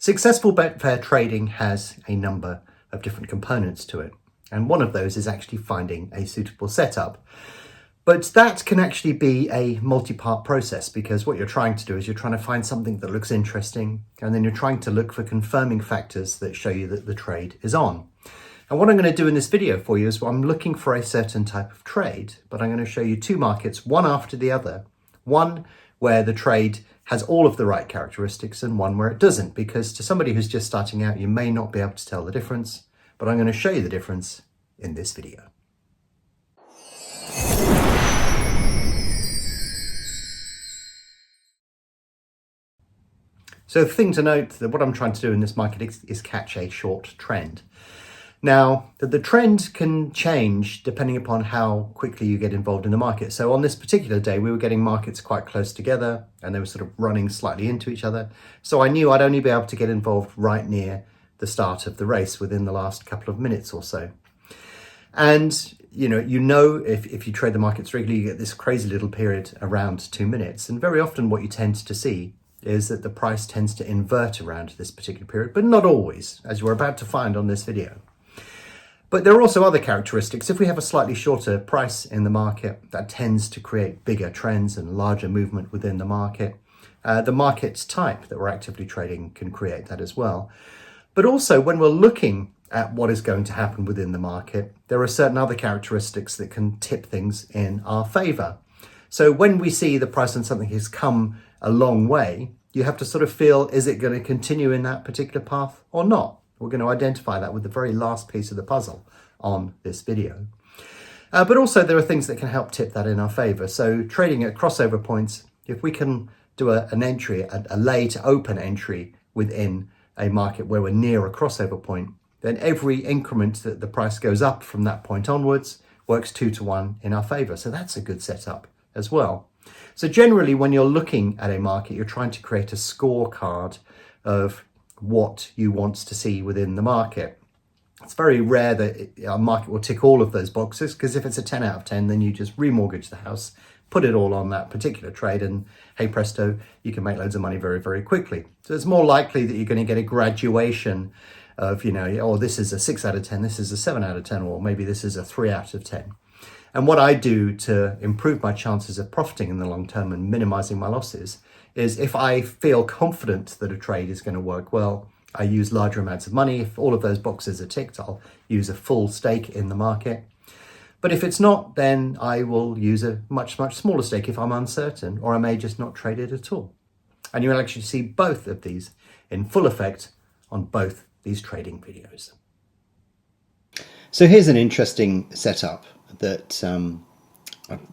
Successful Betfair trading has a number of different components to it, and one of those is actually finding a suitable setup. But that can actually be a multi-part process, because what you're trying to do is you're trying to find something that looks interesting, and then you're trying to look for confirming factors that show you that the trade is on. And what I'm going to do in this video for you is I'm looking for a certain type of trade, but I'm going to show you two markets, one after the other. One where the trade has all of the right characteristics and one where it doesn't, because to somebody who's just starting out, you may not be able to tell the difference, but I'm going to show you the difference in this video. So the thing to note that what I'm trying to do in this market is catch a short trend. Now, the trend can change depending upon how quickly you get involved in the market. So on this particular day, we were getting markets quite close together and they were sort of running slightly into each other. So I knew I'd only be able to get involved right near the start of the race within the last couple of minutes or so. And you know, if you trade the markets regularly, you get this crazy little period around 2 minutes. And very often what you tend to see is that the price tends to invert around this particular period, but not always, as we're about to find on this video. But there are also other characteristics. If we have a slightly shorter price in the market, that tends to create bigger trends and larger movement within the market. The market type that we're actively trading can create that as well. But also when we're looking at what is going to happen within the market, there are certain other characteristics that can tip things in our favor. So when we see the price on something has come a long way, you have to sort of feel, is it going to continue in that particular path or not? We're going to identify that with the very last piece of the puzzle on this video. But also there are things that can help tip that in our favor. So trading at crossover points, if we can do an entry, a lay to open entry within a market where we're near a crossover point, then every increment that the price goes up from that point onwards works 2 to 1 in our favor. So that's a good setup as well. So generally when you're looking at a market, you're trying to create a scorecard of what you want to see within the market. It's very rare that a market will tick all of those boxes, because if it's a 10 out of 10, then you just remortgage the house, put it all on that particular trade, and hey presto, you can make loads of money very, very quickly. So it's more likely that you're going to get a graduation of, oh, this is a 6 out of 10, this is a 7 out of 10, or maybe this is a 3 out of 10. And what I do to improve my chances of profiting in the long term and minimizing my losses is, if I feel confident that a trade is going to work well, I use larger amounts of money. If all of those boxes are ticked, I'll use a full stake in the market. But if it's not, then I will use a much, much smaller stake if I'm uncertain, or I may just not trade it at all. And you'll actually see both of these in full effect on both these trading videos. So here's an interesting setup that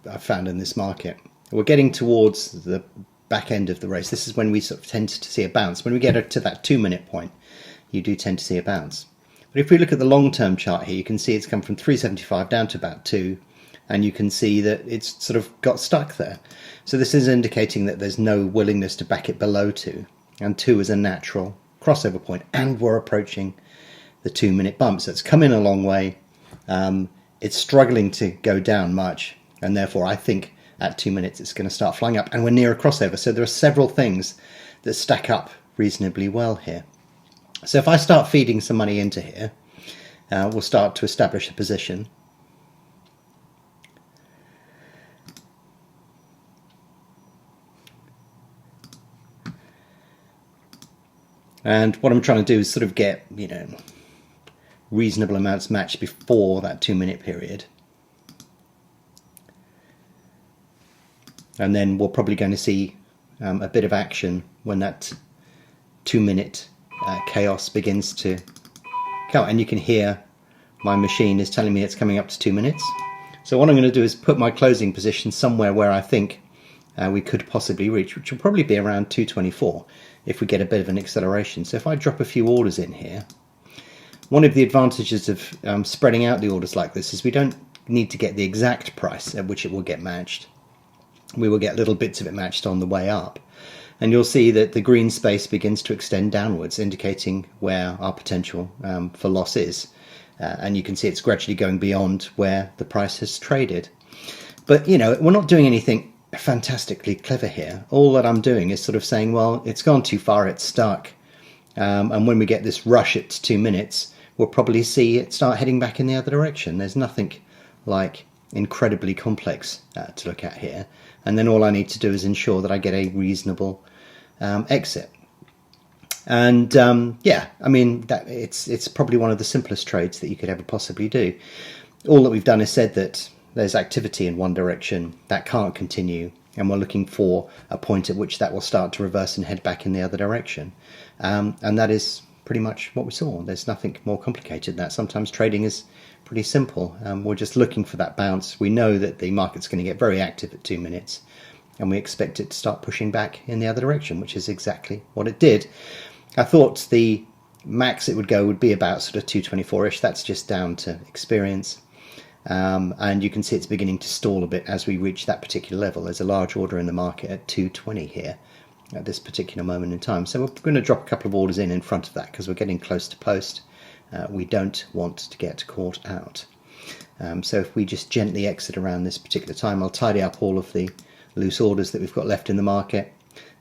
I found in this market. We're getting towards the back end of the race. This is when we sort of tend to see a bounce. When we get to that 2 minute point, you do tend to see a bounce. But if we look at the long-term chart here, you can see it's come from 375 down to about 2, and you can see that it's sort of got stuck there. So this is indicating that there's no willingness to back it below 2, and 2 is a natural crossover point, and we're approaching the 2 minute bump. So it's come in a long way. It's struggling to go down much, and therefore I think at 2 minutes it's going to start flying up, and we're near a crossover. So there are several things that stack up reasonably well here. So if I start feeding some money into here, we'll start to establish a position. And what I'm trying to do is sort of get, reasonable amounts matched before that 2 minute period. And then we're probably going to see a bit of action when that 2 minute chaos begins to count. And you can hear my machine is telling me it's coming up to 2 minutes. So what I'm going to do is put my closing position somewhere where I think we could possibly reach, which will probably be around 224 if we get a bit of an acceleration. So if I drop a few orders in here, one of the advantages of spreading out the orders like this is we don't need to get the exact price at which it will get matched. We will get little bits of it matched on the way up. And you'll see that the green space begins to extend downwards, indicating where our potential for loss is. And you can see it's gradually going beyond where the price has traded. But, we're not doing anything fantastically clever here. All that I'm doing is sort of saying, well, it's gone too far, it's stuck. and when we get this rush at 2 minutes, we'll probably see it start heading back in the other direction. There's nothing like incredibly complex to look at here, and then all I need to do is ensure that I get a reasonable exit. And yeah, I mean, that it's probably one of the simplest trades that you could ever possibly do. All that we've done is said that there's activity in one direction that can't continue, and we're looking for a point at which that will start to reverse and head back in the other direction. And that is pretty much what we saw. There's nothing more complicated than that. Sometimes trading is pretty simple. We're just looking for that bounce. We know that the market's going to get very active at 2 minutes, and we expect it to start pushing back in the other direction, which is exactly what it did. I thought the max it would go would be about sort of 224-ish. That's just down to experience. And you can see it's beginning to stall a bit as we reach that particular level. There's a large order in the market at 220 here at this particular moment in time. So we're going to drop a couple of orders in front of that because we're getting close to post. We don't want to get caught out. So if we just gently exit around this particular time, I'll tidy up all of the loose orders that we've got left in the market.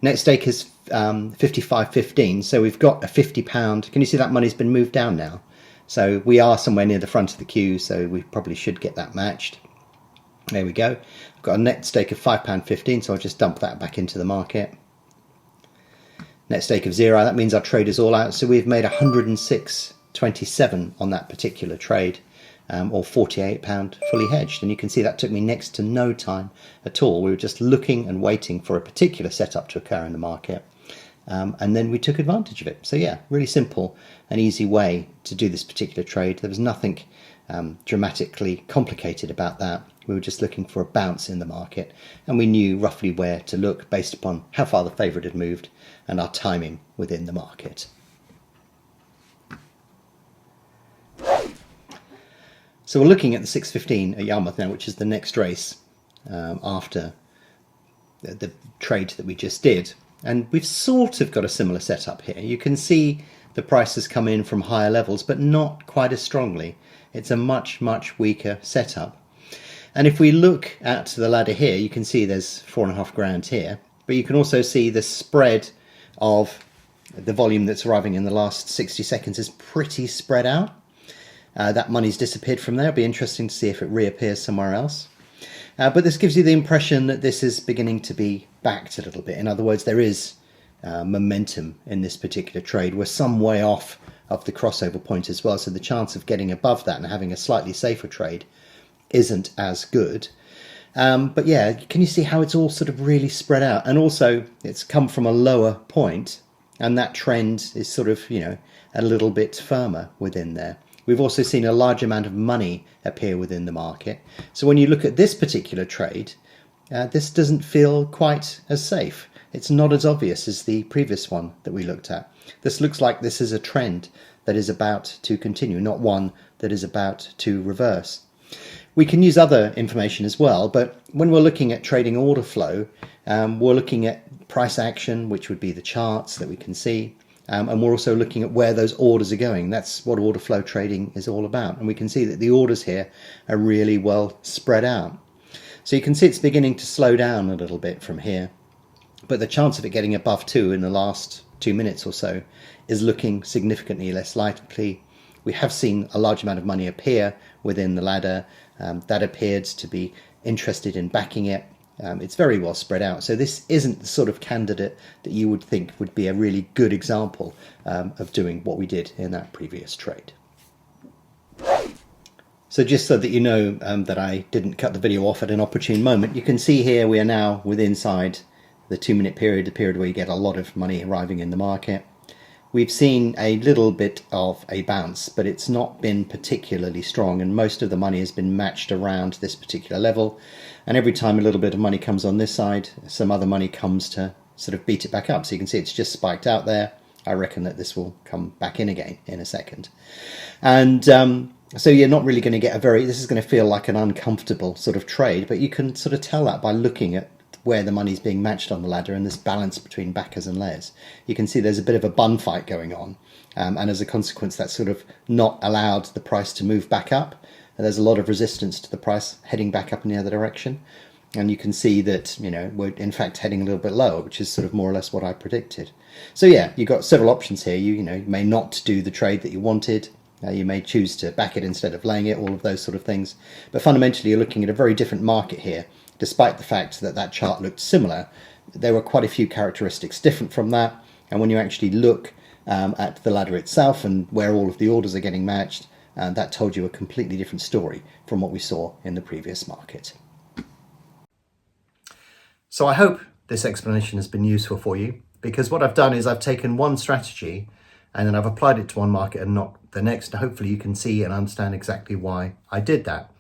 Net stake is 55.15, so we've got a £50. Can you see that money's been moved down now? So we are somewhere near the front of the queue, so we probably should get that matched. There we go. I've got a net stake of £5.15, so I'll just dump that back into the market. Net stake of 0, that means our trade is all out, so we've made 106.27 on that particular trade. Or £48 fully hedged, and you can see that took me next to no time at all. We were just looking and waiting for a particular setup to occur in the market, and then we took advantage of it. So yeah, really simple and easy way to do this particular trade. There was nothing dramatically complicated about that. We were just looking for a bounce in the market, and we knew roughly where to look based upon how far the favourite had moved and our timing within the market. So we're looking at the 6.15 at Yarmouth now, which is the next race after the trade that we just did. And we've sort of got a similar setup here. You can see the price has come in from higher levels, but not quite as strongly. It's a much, much weaker setup. And if we look at the ladder here, you can see there's 4.5 grand here, but you can also see the spread of the volume that's arriving in the last 60 seconds is pretty spread out. That money's disappeared from there. It'll be interesting to see if it reappears somewhere else. But this gives you the impression that this is beginning to be backed a little bit. In other words, there is momentum in this particular trade. We're some way off of the crossover point as well, so the chance of getting above that and having a slightly safer trade isn't as good. But yeah, can you see how it's all sort of really spread out? And also, it's come from a lower point, and that trend is sort of, you know, a little bit firmer within there. We've also seen a large amount of money appear within the market. So when you look at this particular trade, this doesn't feel quite as safe. It's not as obvious as the previous one that we looked at. This looks like this is a trend that is about to continue, not one that is about to reverse. We can use other information as well, but when we're looking at trading order flow, we're looking at price action, which would be the charts that we can see. And we're also looking at where those orders are going. That's what order flow trading is all about. And we can see that the orders here are really well spread out. So you can see it's beginning to slow down a little bit from here. But the chance of it getting above 2 in the last 2 minutes or so is looking significantly less likely. We have seen a large amount of money appear within the ladder. That appeared to be interested in backing it. It's very well spread out. So this isn't the sort of candidate that you would think would be a really good example of doing what we did in that previous trade. So just so that you know that I didn't cut the video off at an opportune moment, you can see here we are now inside the 2 minute period, the period where you get a lot of money arriving in the market. We've seen a little bit of a bounce, but it's not been particularly strong, and most of the money has been matched around this particular level. And every time a little bit of money comes on this side, some other money comes to sort of beat it back up. So you can see it's just spiked out there. I reckon that this will come back in again in a second. And so you're not really going to get this is going to feel like an uncomfortable sort of trade, but you can sort of tell that by looking at where the money's being matched on the ladder and this balance between backers and layers. You can see there's a bit of a bun fight going on, and as a consequence that's sort of not allowed the price to move back up. And there's a lot of resistance to the price heading back up in the other direction, and you can see that, you know, we're in fact heading a little bit lower, which is sort of more or less what I predicted. So yeah, you've got several options here. You may not do the trade that you wanted. You may choose to back it instead of laying it, all of those sort of things. But fundamentally, you're looking at a very different market here. Despite the fact that that chart looked similar, there were quite a few characteristics different from that. And when you actually look at the ladder itself and where all of the orders are getting matched, that told you a completely different story from what we saw in the previous market. So I hope this explanation has been useful for you, because what I've done is I've taken one strategy and then I've applied it to one market and not the next. Hopefully you can see and understand exactly why I did that.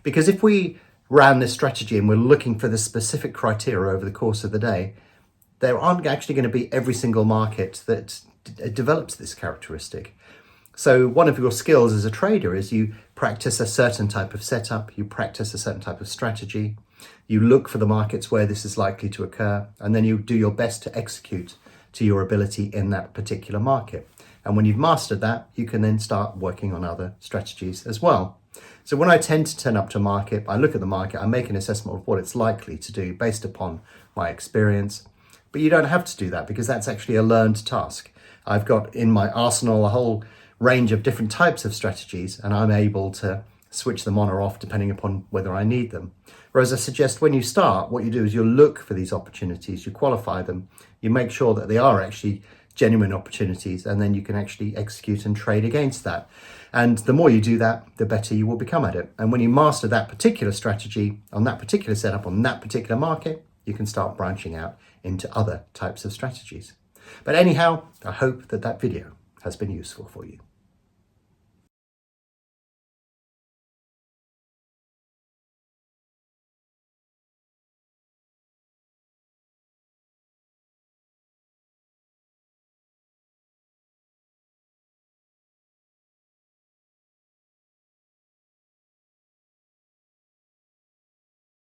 Because if we ran this strategy and we're looking for the specific criteria over the course of the day, there aren't actually going to be every single market that develops this characteristic. So one of your skills as a trader is you practice a certain type of setup, you practice a certain type of strategy, you look for the markets where this is likely to occur, and then you do your best to execute to your ability in that particular market. And when you've mastered that, you can then start working on other strategies as well. So when I tend to turn up to market, I look at the market, I make an assessment of what it's likely to do based upon my experience. But you don't have to do that, because that's actually a learned task. I've got in my arsenal a whole range of different types of strategies, and I'm able to switch them on or off depending upon whether I need them. Whereas I suggest when you start, what you do is you look for these opportunities, you qualify them, you make sure that they are actually genuine opportunities, and then you can actually execute and trade against that. And the more you do that, the better you will become at it. And when you master that particular strategy on that particular setup on that particular market, you can start branching out into other types of strategies. But anyhow, I hope that that video has been useful for you.